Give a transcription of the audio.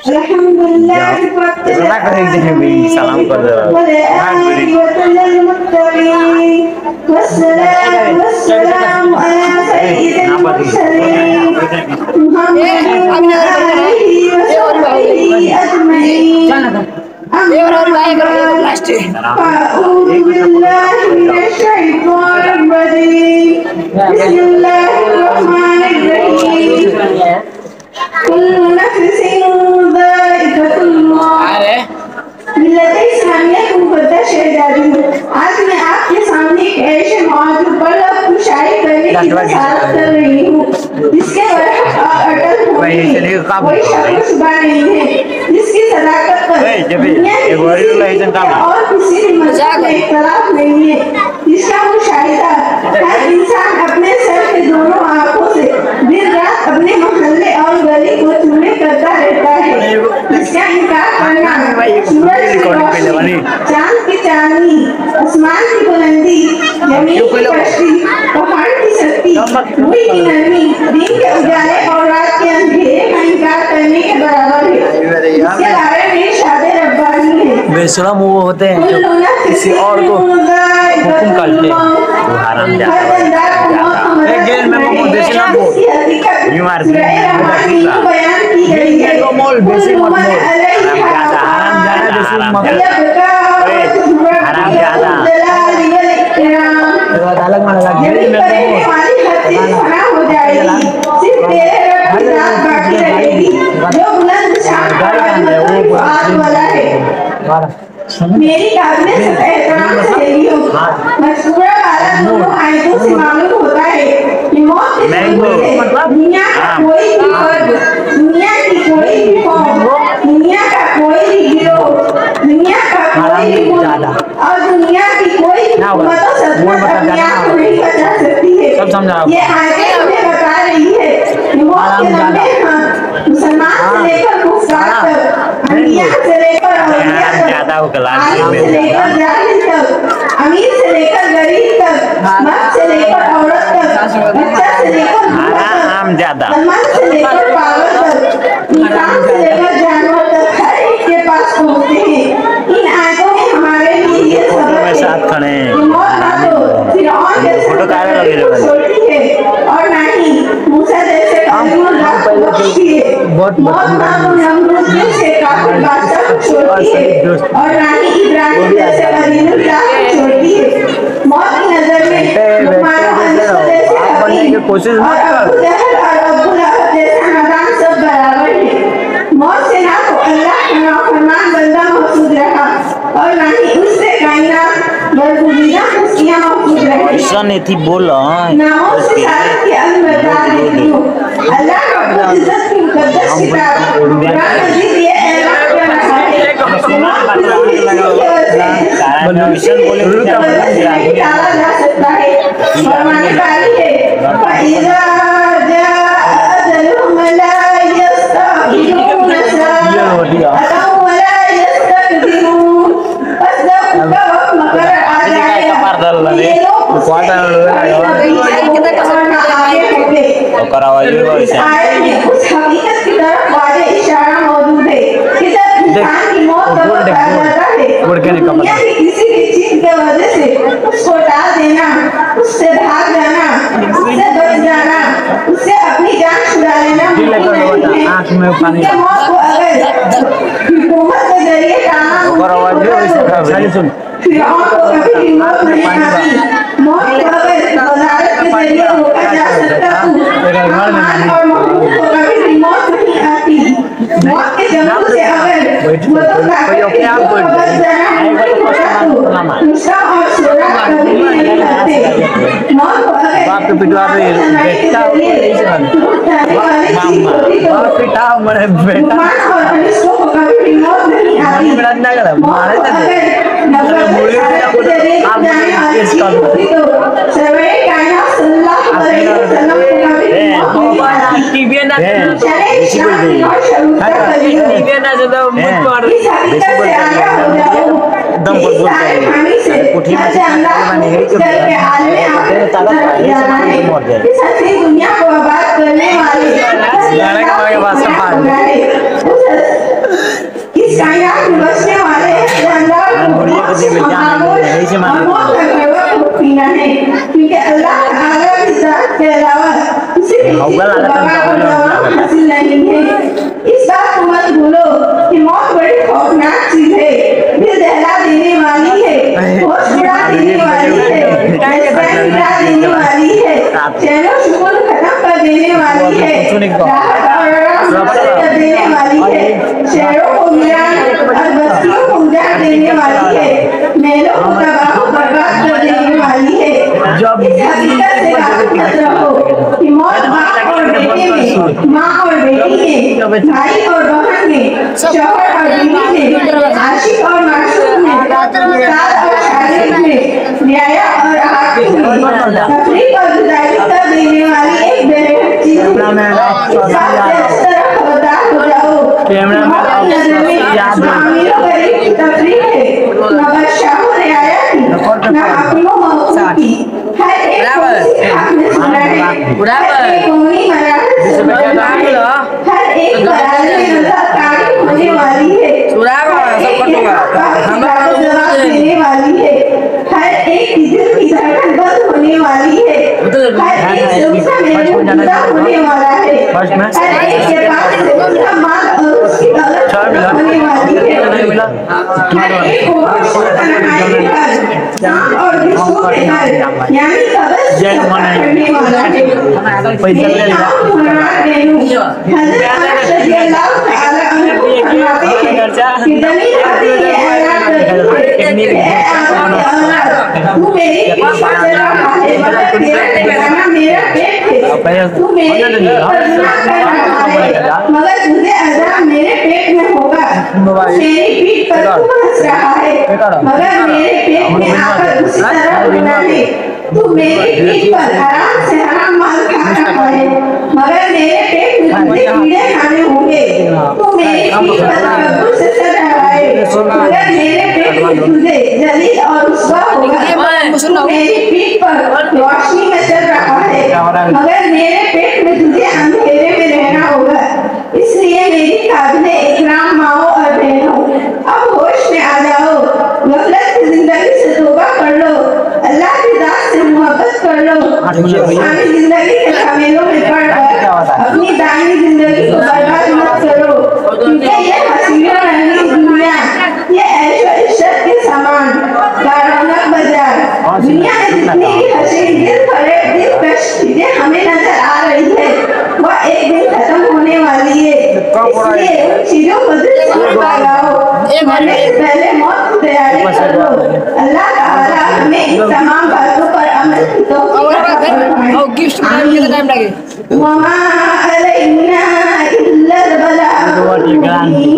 Alhamdulillah salam kepada wassalamu ala sayyidil mursalin Muhammadin alihi wa sahbihi ajma'in. A'udzu billahi minasy syaithanir rajim. Bismillahirrahmanirrahim. Kullu nafsin dha'iqatul maut. मिलते इस्लामिया को मुकद्दस शहजादी हूँ। आज मैं आपके सामने एक ऐसे मौजूद पर खुशाई करने की बशारत कर रही हूँ जिसके बरहक अटल होने कोई शक शुबा नहीं है, जिसकी सदाकत पर दुनिया की और किसी भी मज़हब में इख्तिलाफ नहीं है, जिसका मुशाहिदा हर इंसान अपने सर के दोनों आँखों से दिन रात अपने मोहल्ले और गली को चूमे करता रहता है, जिसका इनकार करना सूरज की रोशनी, चांद की चांदनी, आसमान की बुलंदी, जमीन की कश्ती, पहाड़ की शक्ति, भूमि की नरमी, दिन के उजाले और रात के अंधेरे का इनकार करने के बराबर है। इसके बारे में शादे रब्बानी है। बेशरम वो होते हैं जो किसी और को हुक्म करते हैं, वो हराम जाता है। एक गेल में वो देसी ना बोल, यूं मार दी, बयान की गई है। वो मोल बेसी मत बोल, हराम जाना देसी मत, हराम जाना। तो अलग मार लगा गेल में वो हो जाएगी, सिर्फ तेरे रब की रात बाकी रहेगी, जो बुलंद शान वाला है। मेरी काबिलियत से एहतराम से लेगी हो, मशहूरा वाला दोनों आयतों से मालूम होता है कि मौत के दुनिया का कोई भी फर्द, दुनिया की कोई भी कौम, दुनिया का कोई भी गिरोह, दुनिया का कोई भी मुल्क और दुनिया की कोई भी हुकूमत अपने आप को नहीं बचा सकती है। ये आयतें हमें बता रही है कि मौत के लम्हे मुसलमान से लेकर कुफार तक, अंबिया से लेकर औलिया तक, आलिम से लेकर जाहिल तक, अमीर से लेकर गरीब तक, मर्द से लेकर औरत तक, बच्चा से लेकर बूढ़ा तक, जवान से लेकर पागल तक, इंसान से लेकर जानवर तक हर एक के पास पहुंचते हैं। इन आयतों में हमारे लिए ये सबक है कि मौत ना तो फिरौन जैसे मुकद्दर को छोड़ती है और ना ही मूसा जैसे कलीमुल्लाह को बख्शती है। मौत ना तो नमरूद जैसे काफिर बादशाह को छोड़ती है और ना ही इब्राहिम जैसे कलीमुल्लाह को छोड़ती है। मौत की नजर में लुकमान जैसे कोशिश और अबू जहल और अबू लहब जैसा नादान सब बराबर है। मौत से ना तो अल्लाह का नाफरमान बंदा महफूज रहा और ना ही उससे कायनात बरगुज़ीदा हस्तियां महफूज रही। ऐसा नहीं थी बोला नामों से सारत की अल्लाह बता देती हूँ। अल्लाह रब्बुल इज्जत की मुकद्दस किताब कुरान मजीद ये ऐलान कर रहा है टाला जा सकता है। फरमाने वाली है फइज़ा जाअ अजलुहुम ला यस्तअखिरून साअतन वला यस्तक़दिमून। बस जब उनका वक्त मुकर्रर आ जाएगा ये लोग इस आयत में उस हकीकत की तरफ वाज़ेह इशारा मौजूद है कि जब इंसान की मौत का वक्त आ जाता है, दुनिया की किसी भी चीज की वजह से उसको टाल देना, उससे भाग जाना, उससे बच जाना, उससे अपनी जान छुड़ा लेना मुमकिन नहीं है। उनके मौत को अगर हुकूमत के जरिए टालना फिरौन को कभी भी मौत नहीं आती। मौत को अगर वज़ारत के जरिए रोका जा सकता तो हामान और महमूद को कभी भी मौत नहीं आती। मौत के जंगल से अगर वो तो बच जाना मुश्किल और शोरा कभी भी नहीं करते। मौत को अगर और अनिष्टों को कभी भी मौत नहीं आती। एकदम कुठी में दुनिया को आबाद करने वाले हासिल नहीं है। इस बात को मत भूलो कि मौत बड़ी खौफनाक चीज है, दिल दहला देने वाली है, होश उड़ा देने वाली है, चैन उड़ा देने वाली है, चैनो सुकून खत्म कर देने वाली है, राहत और आराम कर देने वाली है, शहरों को वीरान और बस्तियों को उजाड़ देने वाली है, महलों को तबाह बर्बाद कर देने वाली है। इस हकीकत से वाकिफ मत रहो कि मौत बाप और बेटे में, माँ और बेटी में, भाई और बहन में, शौहर और बीवी में, आशिक और माशूक में, उस्ताद और शागिर्द में, न्याय और हाकिम में, तफरीक और जुदाई कर देने वाली एक बेहद चीज है। इस बात से इस तरह खबरदार हो जाओ कि मौत की नजर में ना अमीर और गरीब की तफरीक है, ना बादशाहों रियाया की, ना हाकिमों मौकूफ की। हर एक को उसी हक में सुना है, हर एक कौमी मराहल से बदलना है, हर एक बरादरी में नजर तारीफ होने वाली है, हर एक के हक का जवाब देने वाली है, हर एक की दिल की धड़कन बंद होने वाली है, हर एक से उसका महबूब जुदा होने वाला है, हर एक के पास से उसका माल और उसकी दौलत होने वाली है, हर एक को तन्हाई के घर, सांप और बिच्छू के घर यानी कब्र से करने वाला है। मेरी नाम मुराद रेनू हज़रत अनस रज़ियल्लाहु तआला अन्हु फरमाते हैं कि ज़मीन आती है ऐलान करती है, ऐ आदम के औलाद, तू मेरी पीठ पर चल रहा है मगर तेरा ठिकाना मेरा पेट है, तू मेरी पीठ पर गुनाह कर रहा है मगर तुझे अज़ाब मेरे पेट में होगा, मेरी पीठ पर तू हंस रहा है मगर मेरे पेट में आकर उसी तरह रोना है, तू मेरी पीठ पर आराम से हराम माल खा रहा है मगर मेरे पेट में तुझे कीड़े खाने होंगे, तू मेरी पीठ पर तकब्बुर से चल रहा है मगर मेरे पेट में तुझे जलील और रुस्वा होगा, तू मेरी पीठ पर रोशनी में चल रहा है मगर मेरे पेट में तुझे अंधेरे में रहना होगा। इसलिए मेरी काबिले इकराम माओ और बहनों, अब होश में आ जाओ, गफलत की जिंदगी से तौबा कर लो, अल्लाह की जात से मोहब्बत कर लो, सारी जिंदगी के झमेलों में पड़कर अपनी दानी जिंदगी को बर्बाद मत करो, क्योंकि ये हसीन और रंगीन दुनिया, ये ऐशो इश्रत के सामान का रौनक बाजार, दुनिया में जितनी भी हसीन दिल फरेब दिलकश चीजें हमें नजर आ रही है वह एक दिन खत्म होने वाली है। इसलिए उन चीजों को दिल से लगाओ, मरने से पहले मौत की तैयारी कर लो। अल्लाह ताला हमें इन तमाम बातों पर अमल की तौफीक अता फरमाए। वमा अलैना इल्लल बलागुल मुबीन।